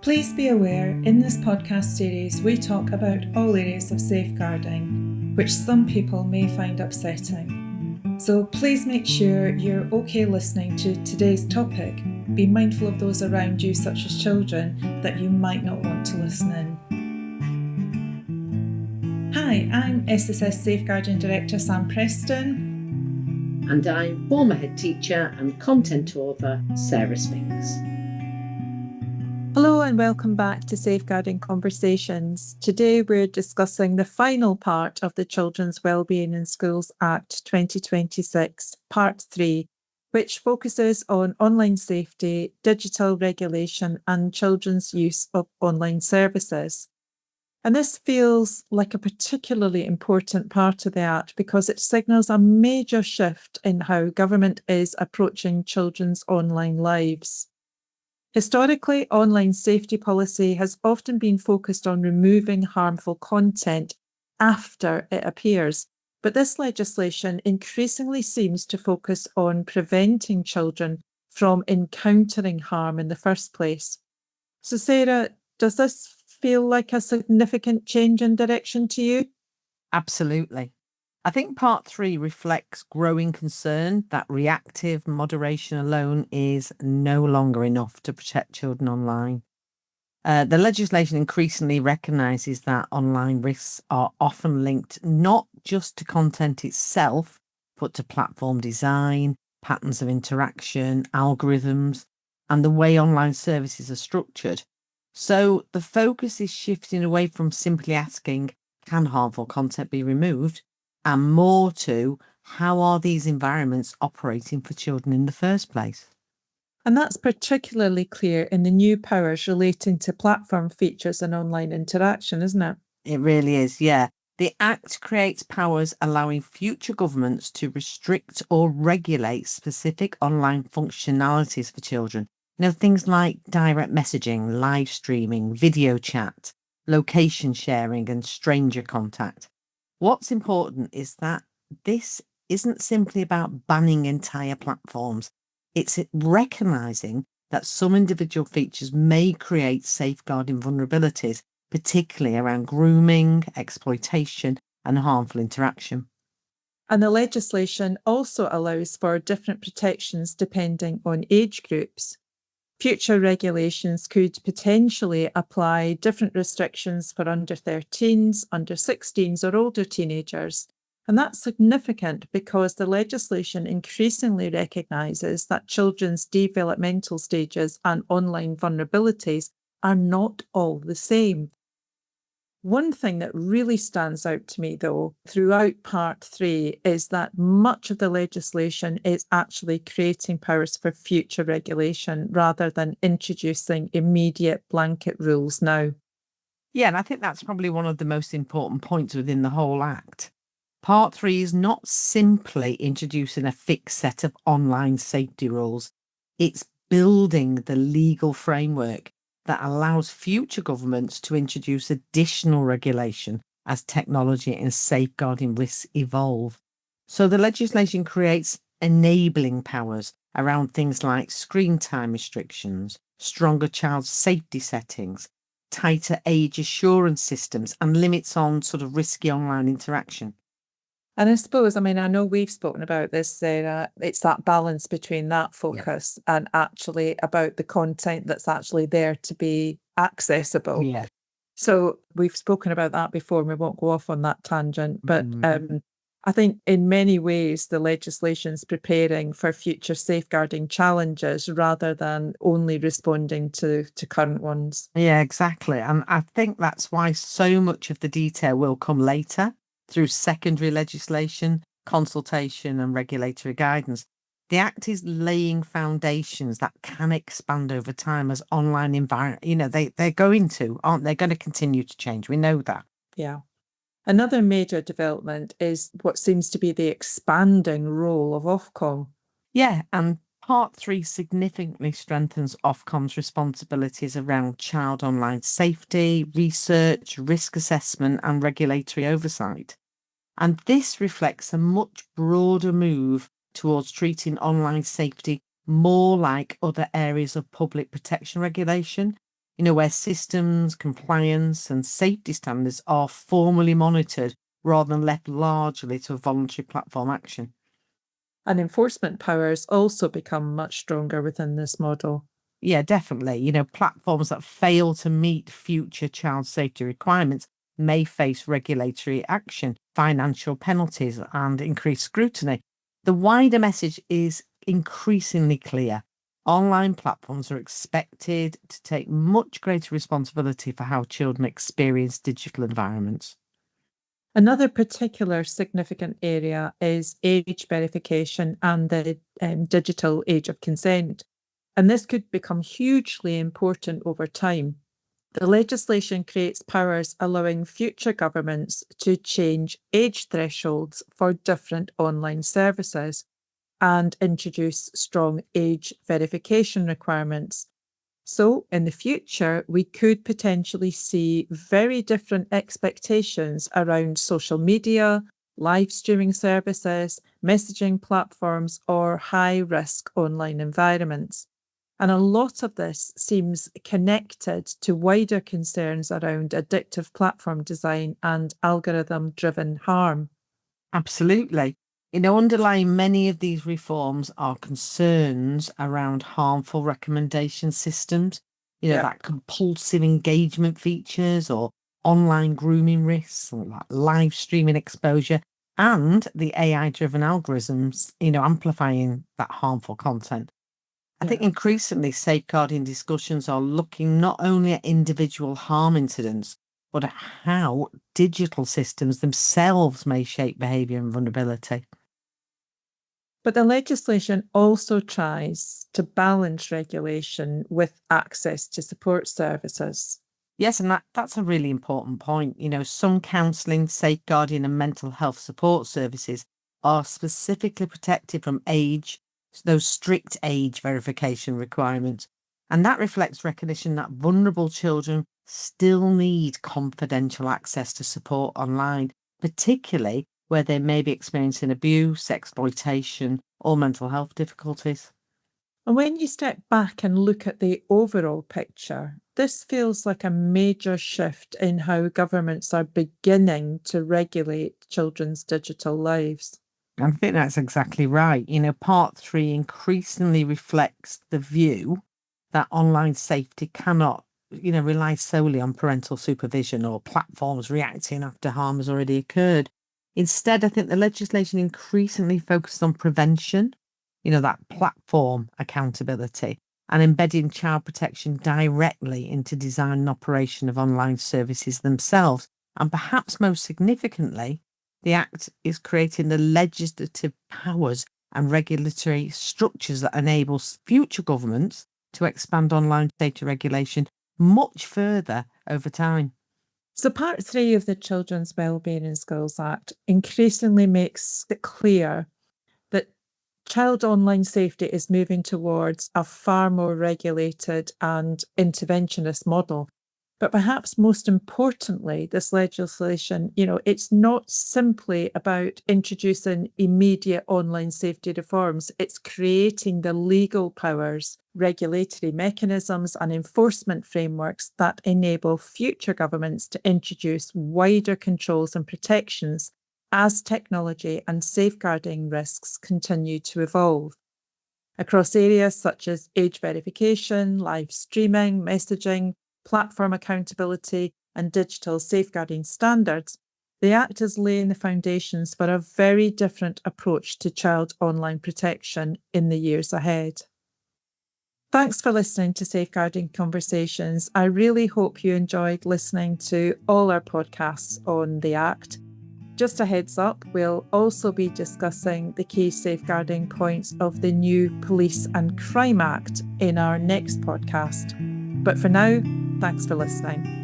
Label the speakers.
Speaker 1: Please be aware, in this podcast series we talk about all areas of safeguarding, which some people may find upsetting. So please make sure you're okay listening to today's topic. Be mindful of those around you, such as children, that you might not want to listen in. Hi, I'm SSS Safeguarding Director Sam Preston.
Speaker 2: And I'm former head teacher and content author Sarah Spinks.
Speaker 1: Hello and welcome back to Safeguarding Conversations. Today we're discussing the final part of the Children's Wellbeing in Schools Act 2026, Part 3, which focuses on online safety, digital regulation and children's use of online services. And this feels like a particularly important part of the Act because it signals a major shift in how government is approaching children's online lives. Historically, online safety policy has often been focused on removing harmful content after it appears, but this legislation increasingly seems to focus on preventing children from encountering harm in the first place. So, Sarah, does this feel like a significant change in direction to you?
Speaker 3: Absolutely. I think Part 3 reflects growing concern that reactive moderation alone is no longer enough to protect children online. The legislation increasingly recognises that online risks are often linked not just to content itself, but to platform design, patterns of interaction, algorithms, and the way online services are structured. So the focus is shifting away from simply asking, can harmful content be removed? And more to, how are these environments operating for children in the first place?
Speaker 1: And that's particularly clear in the new powers relating to platform features and online interaction, isn't it?
Speaker 3: It really is, yeah. The Act creates powers allowing future governments to restrict or regulate specific online functionalities for children. Things like direct messaging, live streaming, video chat, location sharing, and stranger contact. What's important is that this isn't simply about banning entire platforms. It's recognising that some individual features may create safeguarding vulnerabilities, particularly around grooming, exploitation, and harmful interaction.
Speaker 1: And the legislation also allows for different protections depending on age groups. Future regulations could potentially apply different restrictions for under 13s, under 16s, or older teenagers. And that's significant because the legislation increasingly recognises that children's developmental stages and online vulnerabilities are not all the same. One thing that really stands out to me, though, throughout Part 3 is that much of the legislation is actually creating powers for future regulation rather than introducing immediate blanket rules now.
Speaker 3: Yeah, and I think that's probably one of the most important points within the whole Act. Part 3 is not simply introducing a fixed set of online safety rules. It's building the legal framework that allows future governments to introduce additional regulation as technology and safeguarding risks evolve. So the legislation creates enabling powers around things like screen time restrictions, stronger child safety settings, tighter age assurance systems, and limits on sort of risky online interaction.
Speaker 1: And I suppose, I know we've spoken about this, Sarah, it's that balance between that focus and actually about the content that's actually there to be accessible.
Speaker 3: Yeah.
Speaker 1: So we've spoken about that before and we won't go off on that tangent, but I think in many ways the legislation's preparing for future safeguarding challenges rather than only responding to current ones.
Speaker 3: Yeah, exactly. And I think that's why so much of the detail will come later through secondary legislation, consultation and regulatory guidance. The Act is laying foundations that can expand over time as online environment, they're going to, aren't they? Going to continue to change. We know that.
Speaker 1: Yeah. Another major development is what seems to be the expanding role of Ofcom.
Speaker 3: Yeah, and Part 3 significantly strengthens Ofcom's responsibilities around child online safety, research, risk assessment and regulatory oversight. And this reflects a much broader move towards treating online safety more like other areas of public protection regulation. where systems, compliance and safety standards are formally monitored rather than left largely to voluntary platform action.
Speaker 1: And enforcement powers also become much stronger within this model.
Speaker 3: Yeah, definitely. Platforms that fail to meet future child safety requirements may face regulatory action, financial penalties, and increased scrutiny. The wider message is increasingly clear. Online platforms are expected to take much greater responsibility for how children experience digital environments.
Speaker 1: Another particular significant area is age verification and the digital age of consent. And this could become hugely important over time. The legislation creates powers allowing future governments to change age thresholds for different online services and introduce strong age verification requirements. So, in the future, we could potentially see very different expectations around social media, live streaming services, messaging platforms, or high risk online environments. And a lot of this seems connected to wider concerns around addictive platform design and algorithm driven harm.
Speaker 3: Absolutely. Underlying many of these reforms are concerns around harmful recommendation systems, that compulsive engagement features or online grooming risks or like live streaming exposure and the AI driven algorithms, amplifying that harmful content. I think
Speaker 1: Yeah.
Speaker 3: increasingly safeguarding discussions are looking not only at individual harm incidents, but at how digital systems themselves may shape behaviour and vulnerability.
Speaker 1: But the legislation also tries to balance regulation with access to support services.
Speaker 3: Yes, and that's a really important point. Some counselling, safeguarding, and mental health support services are specifically protected from those strict age verification requirements. And that reflects recognition that vulnerable children still need confidential access to support online, particularly where they may be experiencing abuse, exploitation, or mental health difficulties.
Speaker 1: And when you step back and look at the overall picture, this feels like a major shift in how governments are beginning to regulate children's digital lives.
Speaker 3: I think that's exactly right. Part three increasingly reflects the view that online safety cannot, rely solely on parental supervision or platforms reacting after harm has already occurred. Instead, I think the legislation increasingly focuses on prevention, that platform accountability and embedding child protection directly into design and operation of online services themselves. And perhaps most significantly, the Act is creating the legislative powers and regulatory structures that enable future governments to expand online data regulation much further over time.
Speaker 1: So, Part 3 of the Children's Wellbeing in Schools Act increasingly makes it clear that child online safety is moving towards a far more regulated and interventionist model. But perhaps most importantly, this legislation, it's not simply about introducing immediate online safety reforms. It's creating the legal powers, regulatory mechanisms, and enforcement frameworks that enable future governments to introduce wider controls and protections as technology and safeguarding risks continue to evolve. Across areas such as age verification, live streaming, messaging, platform accountability, and digital safeguarding standards, the Act is laying the foundations for a very different approach to child online protection in the years ahead. Thanks for listening to Safeguarding Conversations. I really hope you enjoyed listening to all our podcasts on the Act. Just a heads up, we'll also be discussing the key safeguarding points of the new Police and Crime Act in our next podcast. But for now, thanks for listening.